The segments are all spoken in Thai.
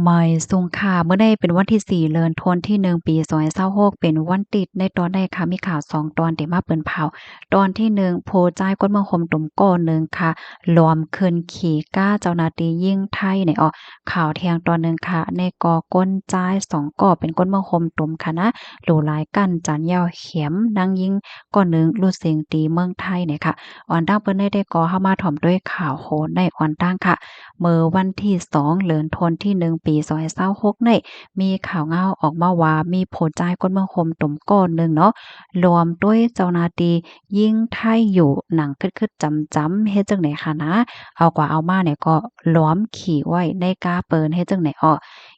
ไม่ทรงค่าเมื่อได้เป็นวันที่4เดือนธันวาคมที่1ปี2026เป็นวันติดในตอนใดค่ะมีข่าว2ตอนที่มาเปิ้นเผาตอนที่1โพจ่ายกดเมืองคมตุ่มก้อหนึ่งค่ะล้อมขึ้นขี่ก้าเจ้าหน้าที่ยิ่งไทยในข่าวเที่ยงตอนหนึ่งค่ะในกอก้นจ่าย2ก่อเป็นก้นเมืองคมตุ่มค่ะนะหลู่หลายกั้นจันยาวเข็มนางยิ่งก้อนหนึ่งรู้เสียงตีเมืองไทยเนี่ยค่ะอ่อนตั้งเปิ้นได้ก่อเข้ามาถ่อมด้วยข่าวโหนในอ่อนตั้งค่ะ เมื่อวันที่2เดือนธันวาคมที่1ปี2026นี้มีข่าวเงาออกมาว่ามีผู้จ่ายกดเมืองคมตุ่มก้อนหนึ่งเนาะรวมด้วยเจ้าหน้าที่ยิ่งไทยอยู่หนังคึดๆจำๆเฮ็ดจังได๋คะนะเอากว่าเอามาเนี่ยก็ล้อมขี่ไว้ในกาเปิ้นเฮ็ดจังได๋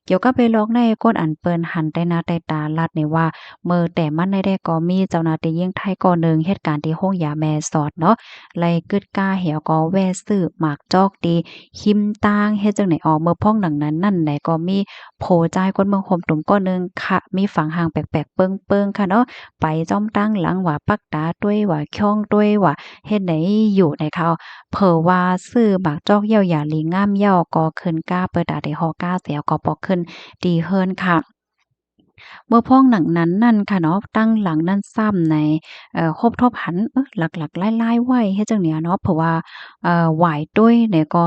เกี่ยวกับไปลอกในก้นอันเปิ้นหันใต้หน้าใต้ตาลัดนี่ว่าเมื่อแต่มันได้ก็มีเจ้าหน้าที่ยิ่งไทยก่อหนึ่งเหตุการณ์ที่โรงยาแม่สอดเนาะไล่กึดกาเหี่ยวก็แว่ซื้อหมากจอกดี คิมตางเฮ็ดจังได๋เมื่อพ้องดังนั้นนั่นไหนก็มีโผจ่ายคนเมืองโฮมตุ่มก้อนหนึ่งค่ะมีฝังหางแปลกๆเปิงๆค่ะเนาะไปจ้อมตั้งหลังว่าปักตาด้วยว่าข่องด้วยว่าเฮ็ดไหนอยู่ในเขาเผอว่าซื้อบักจอกเหี่ยวหยาหลีงามเหย้าก็ขึ้นกาเปิดตาได้ฮอกาเสียวก็ปอกขึ้นดีเฮิรนค่ะเมื่อพ้องหนังนั้นนั่นค่ะเนาะตั้งหลังนั่นซ้ำในครบทบหันหลักๆหลายๆไว้เฮ็ดจั่งเนี้ยเนาะเพราะว่าหวายตุ้ยเนี่ยก็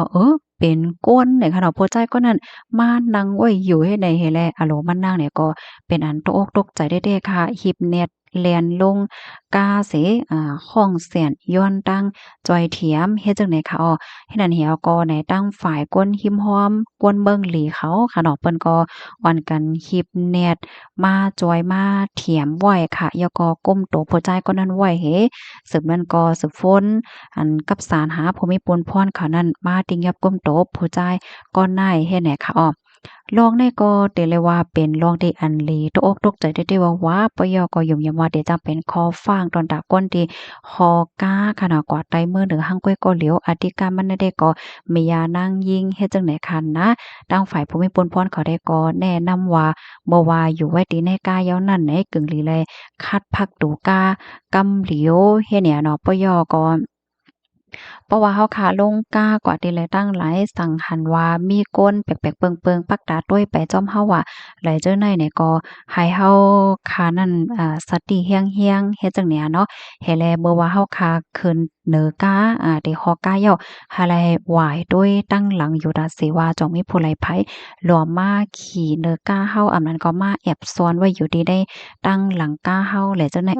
เป็นก้นเนี่ยค่ะเนาะพอใจก็นั่นมานั่งไว้อยู่เฮ็ดใดเฮ็ดแลอะโหลมานั่งเนี่ยก็เป็นอันตกอกตกใจเด้ๆค่ะหีบเน็ตแล่นลงกาเสข้องแส้นย้อนตั้งจ้อยเถียมเฮ็ดจั่งใดค่ะเฮ็ดนั้นเหี่ยวก็ในตั้งฝ่ายก้นหิมห้อมกวนเบิ่งหลีเขาค่ะเนาะเปิ้นก็อ่อนกันหีบเน็ต มาจอยมาเถียมไว้ค่ะแล้วก็ก้มโตหัวใจก็นั้นไว้เฮสืบนั้นก็สืบฝนอันกับสารหาภูมิปนพรเขานั้นมาติงยับก้มโตผู้ใจก้อนนายเฮ็ดแหน่ค่ะลองได้ก็เตเลยว่าเป็นลองที่อันลีตกอกตกใจได้ๆว่าว้าปะยอก็ยุ่มยำว่าเดี๋ยวจำเป็นคอฟ้างตอนตาก้นที่คอกาขนาดกว่าไตมือเหนือหังก้อยก็เหลียวอธิการมันได้ก็มียานางยิงเฮ็ดจังไหนคันนะทางฝ่ายภูมิปนพรเขาได้ก็แนะนำว่าบ่ว่าอยู่ไว้ตีในกายาวนั่นไหนกึ่งลีแลคัดพักตูกากำเหลียวเฮ็ดเนี่ยเนาะปะยอก็ เพราะว่าเฮาขาลงกากว่าที่หลายตั้งหลายสังหันว่ามีก้นแปลกๆเปิงๆปักตาต้วยไปจ้อมเฮาว่าหลายเจ้าในเนี่ยก็ให้เฮาขานั่นสติเฮียงๆเฮ็ดจังเนี้ยเนาะแฮ่แลเมื่อว่าเฮาขาขึ้นเหนือกาที่ฮอกาเหย้าหาแลหวายด้วยตั้งหลังอยู่ดาสิว่าจองมีผู้ไลไผหลอมมาขี่เหนือกาเฮาอันนั้นก็มาแอบซ่อนไว้อยู่ดีได้ตั้งหลังกาเฮาแหละจังได๋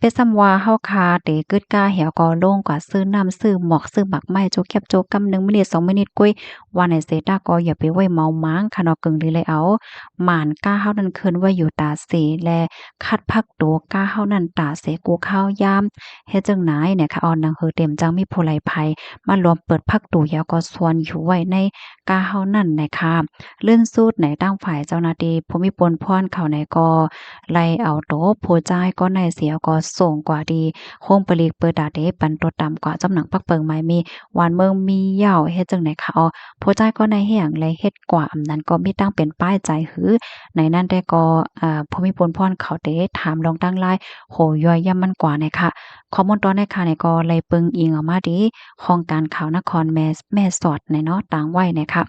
เป็นส่ำว่าเฮาคาเตกึดกาแหวก็โล่งกว่าซื้อน้ำซื้อหมอกซื้อหมักไม้โจกแคบโจกกำ1มินิ2มินิกุ้ยว่าในเซตาก็อย่าไปไว้เมาม้างค่ะเนาะกึ่งลีเลยเอาหม่านกาเฮานั้นคืนไว้อยู่ตาเสและคัดพักตัวกาเฮานั้นตาเสกูข้าวยามเฮ็ดจังไหนเนี่ยค่ะเอาหนังหือเต็มจังมีผู้ไลภัยมารวมเปิดพักตู้ยาวก็ส่วนอยู่ไว้ในกาเฮานั้นนะคะเลื่อนสูตรไหนตั้งฝ่ายเจ้าหน้าที่ภูมิปนพรเขาไหนก็ไล่เอาโตผู้จ่ายก็ในเสียก็ส่งกว่าดีโฮงปลีกเปิดดาเดปันตัวต่ำกว่าจำหนังปักเปิงไม้มีหวานเมืองมีเหย้าเฮ็ดจังไหนคะผู้จ่ายก็ในเฮียงและเฮ็ดกว่าอำนั้นก็มีตั้งเป็นป้ายใจหือในนั้นได้ก็ภูมิพลพรเขาเด้ถามลองตั้งหลายโหย่อยย่ำมันกว่าเนี่ยค่ะข้อมูลตอนในค่ะเนี่ยก็ไล่เปิงอิงออกมาดีของการข่าวนครแม่สอดในเนาะต่างไว้เนี่ยค่ะ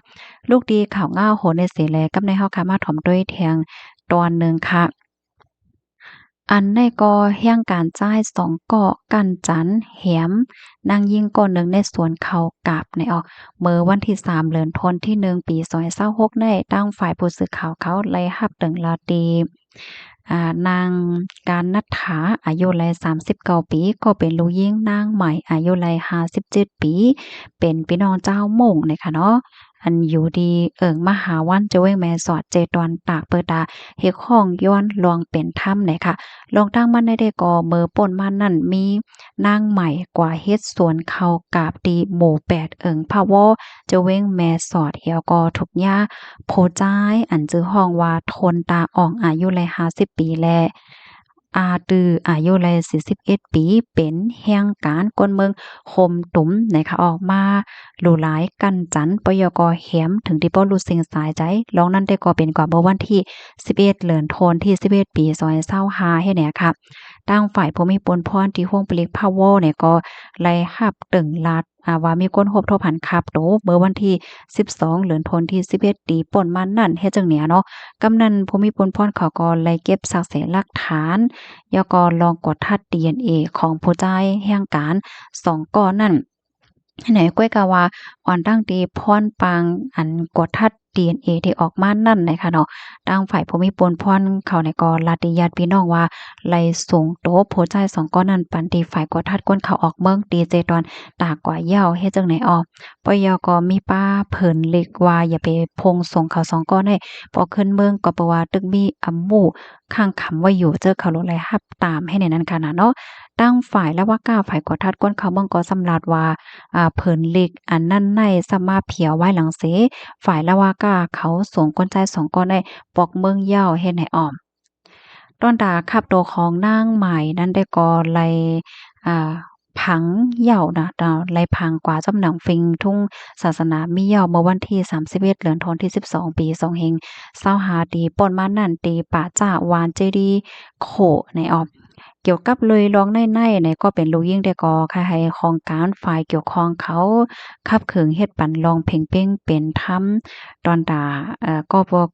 ลูกดีข่าวง่าวโหในเสแลกับในเฮาค่ะมาถ่อมด้วยแทงตอนหนึ่งค่ะ อันในกอเฮียงการจ่าย2เกาะกันจันแหมนางยิงก่อนหนึ่งในสวนเขากาบในเมื่อวันที่3เดือนธันวาคมที่1ปี2026ได้ตั้งฝ่ายผู้สื่อข่าวเขาไล่รับตึงลาตีนางการณัฐฐาอายุไล39ปีก็เป็นลูกหญิงนางใหม่อายุไล57ปีเป็นพี่น้องเจ้าม่งเนี่ยค่ะเนาะอันอยู่ดีมหาวันจะเว้งแม่สอดเจตอนปากเปิดตาเฮ็ดข้องย้อนลองเป็นถ้ำเนี่ยค่ะลองตั้งมันได้ก่อเมอป่นมานั่นมีนางใหม่กว่าเฮ็ดสวนเขากาบดีหมู่8พะวอจะเว้งแม่สอดเหี่ยวก็ทุกหญ้าโพจ้ายอันจื้อห้องว่าทนตาอ่องอายุไล50ปีแลอาตืออายุไล41ปีเป็นแห่งการกวนเมืองโคมตุ๋มนะคะออกมาหลู่หลายกันจันปยกแหมถึงที่บ่รู้สิ่งสายใจลองนั้นได้ก็เป็นกว่าเมื่อวันที่11เดือนธันวาคมที่11ปี2025เฮ็ดแหน่ค่ะทางฝ่ายภูมิพลพรที่ห้องปลีกพาวเวอร์เนี่ยก็ไล่รับตึงลัด ว่ามีคนพบโทรผันขับโตเมื่อวันที่12เดือนธันวาคมที่11ปีป่นมานั่นเฮ็ดจังเนี่ยเนาะกำนันภูมิพลพรเขาก็ไล่เก็บซากเศษหลักฐานแล้วก็ลองกดทัด DNA ของผู้จ่ายแห่งการ2ก้อนนั่นไหนก้อยกะว่าอ่อนตั้งตีพรปางอันกดทัด DNA ที่ออกมานั่นนะคะเนาะทางฝ่ายภูมิพลพรเขาเนี่ยก็ลาติญาติพี่น้องว่าไล่ส่งโตผู้จ่าย2ก้อนนั้นปันที่ฝ่ายกดทัดก้นเขาออกเมืองดีเจตอนตากว่าเหย้าเฮ็ดจังไหนอ้อปยก็มีป้าเพิ่นเล็กว่าอย่าไปพงส่งเขา2ก้อนให้พอขึ้นเมืองก็เพราะว่าตึกมีอำหมู่ข้างคำไว้อยู่เจอเขารถไล่รับตามให้ในนั้นค่ะนะเนาะตั้งฝ่ายและว่าก้าวฝ่ายกดทัดก้นเขาเมืองก็สำราดว่าเพิ่นเล็กอันนั้นในสมาเพียวไว้หลังเสฝ่ายละว่าก้าเขาส่งก้นใจ2ก้อนได้ปอกเมืองเหย้าเฮ็ดให้อ้อมต้นตาขับตัวของนางใหม่นั้นได้ก่อไล่อ่าผังเหย่านะไล่พังกว่าจำหนังฟิงทุ่งศาสนามีเหย่าเมื่อวันที่31เดือนธันวาคมที่12ปี2525ตีป่นมานั่นตีป่าจ้าวานเจดีย์โขในออมเกี่ยวกับเลยร้องในๆก็เป็นลูกยิ่งได้ก่อค่ะให้ของการฝ่ายเกี่ยวข้องเขาขับเขิงเฮ็ดปันลองเพ่งเป้งเป็นธรรมตอนตา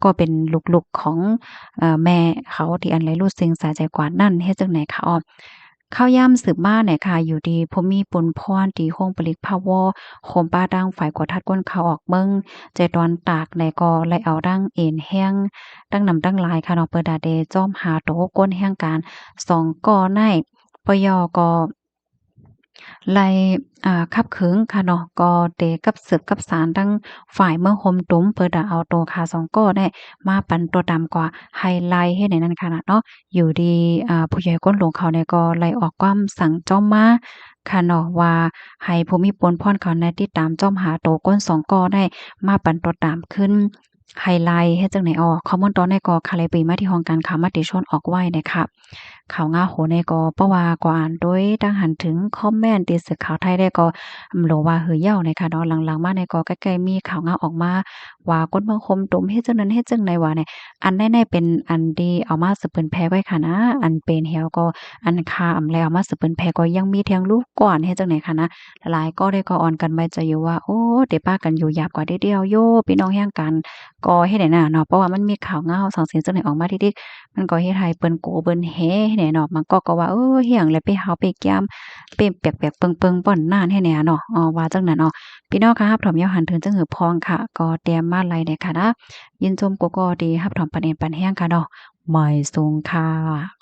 ก็เป็นลูกๆของแม่เขาที่อันไรรู้สิ่งสาใจกว่านั่นเฮ็ดจังไหนคะอ้อข้าวยามสืบมาเนี่ยค่ะอยู่ดีพมีปนพรตีโฮงปลิกพาวอโคมป้าดังฝ่ายกวาทัดก้นเขาออกเมืองใจตอนตากในก็ไล่เอาดังเอ็นแห้งดังนำดังลายค่ะเนาะเปิดดาเดจ้อมหาโตก้นแห่งการสองก่อในปยก็ไล่คับเคิงค่ะเนาะก็เตกับสืบกับสารทั้งฝ่ายเมืองโฮมตุ้มเปิดเอาโตคาสองก้อได้มาปันตัวดำกว่าไฮไลท์ให้ในนั้นค่ะเนาะอยู่ดีผู้ใหญ่ก้นหลวงเขาเนี่ยก็ไล่ออกความสั่งจ้อมมาค่ะเนาะว่าให้ภูมิพลพรเขาในติดตามจ้อมหาโตก้นสองก้อได้มาปันตัวตามขึ้นไฮไลท์เฮ็ดจังไหนข้อมูลตอนในก็คาเลยปีมาที่ห้องการค้ามติชนออกไว้นะคะข่าวง่าโหในก็เพราะว่าก็อ่านโดยดังหันถึงคอมเมนต์ที่สื่อข่าวไทยได้ก็หรือว่าหือเหย้าในค่ะเนาะหลังๆมาในก็ใกล้ๆมีข่าวง่าออกมาว่าคนเมืองคมตุมเฮ็ดจังนั้นเฮ็ดจังใดว่าเนี่ยอันใดๆเป็นอันดีเอามาสืบเปิ้นแพร่ไว้ค่ะนะอันเป็นเหี่ยวก็อันค่าอำแล้วเอามาสืบเปิ้นแพร่ก็ยังมีเทียงลูกก่อนเฮ็ดจังได๋ค่ะนะหลายก็ได้ก็ออนกันไว้จะอยู่ว่าโอ้เดป้ากันอยู่หยาบกว่าเดียวโยพี่น้องแฮ่งกันก็เฮ็ดได้น่ะเนาะเพราะว่ามันมีข่าวง่าวส่องเสียงจังได๋ออกมาทิๆมันก็เฮ็ดให้เปิ้นโกเปิ้นแฮแหน่เนาะมันก็ว่าเฮียงแล้วไปหาวไปแก้มเป็นแปลกๆเปิงๆป่อนน่านแฮ่แหน่เนาะว่าจังนั้นพี่น้องค่ะรับถอมยาวหันถึงจังหือพองค่ะก็เตรียมมาลัยได้ค่ะนะยินชมโกโกดีรับถอมปานเอ็นปานแห้งค่ะเนาะไม่สูงค่ะ